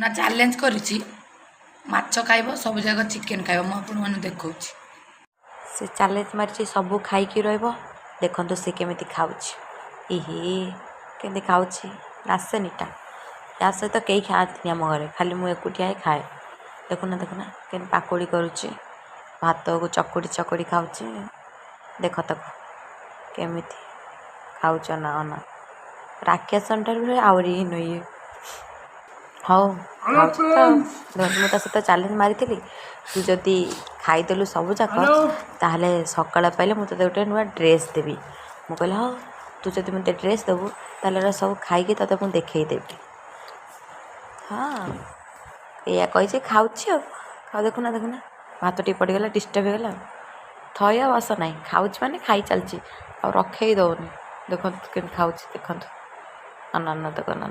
ନା ଚ୍ୟାଲେଞ୍ଜ କରିଛି ମାଛ ଖାଇବ ସବୁ ଯାକ ଚିକେନ୍ ଖାଇବ ମୁଁ ଆପଣମାନଙ୍କୁ ଦେଖାଉଛି। ସେ ଚ୍ୟାଲେଞ୍ଜ ମାରିଛି ସବୁ ଖାଇକି ରହିବ। ଦେଖନ୍ତୁ ସେ କେମିତି ଖାଉଛି। ଇହି କେମିତି ଖାଉଛି ଆସେନିଟା। ୟା ସହିତ କେହି ଖାଆନ୍ତିନି ଆମ ଘରେ, ଖାଲି ମୁଁ ଏକୁଟିଆ ହିଁ ଖାଏ। ଦେଖୁନା କେମିତି ପାକୁଡ଼ି କରୁଛି, ଭାତକୁ ଚକୁଡ଼ି ଚକୁଡ଼ି ଖାଉଛି। ଦେଖ ତାକୁ କେମିତି ଖାଉଛ ନା ଅନା। ରାକ୍ଷସନ ଠାରୁ ଆହୁରି ହିଁ ନୁହେଁ। ହଉ ଖାଉଛି ତ। ମୁଁ ତା ସହିତ ଚ୍ୟାଲେଞ୍ଜ ମାରିଥିଲି, ତୁ ଯଦି ଖାଇଦେଲୁ ସବୁ ଯାକ ତାହେଲେ ସକାଳ ପାଇଲେ ମୁଁ ତୋତେ ଗୋଟେ ନୂଆ ଡ୍ରେସ୍ ଦେବି। ମୁଁ କହିଲି ହଉ, ତୁ ଯଦି ମୋତେ ଡ୍ରେସ୍ ଦେବୁ ତାହେଲେ ଏରା ସବୁ ଖାଇକି ତୋତେ ମୁଁ ଦେଖେଇଦେବି। ହଁ ଏଇଆ କହିଛି, ଖାଉଛି ଆଉ ଦେଖୁନା ଭାତ ଟିକେ ପଡ଼ିଗଲା, ଡିଷ୍ଟର୍ବ ହେଇଗଲା। ଥୟ ବସ ନାହିଁ, ଖାଉଛି ମାନେ ଖାଇ ଚାଲିଛି ଆଉ ରଖେଇ ଦେଉନି। ଦେଖନ୍ତୁ କେମିତି ଖାଉଛି, ଦେଖନ୍ତୁ। ଅନା ଦେଖ ନା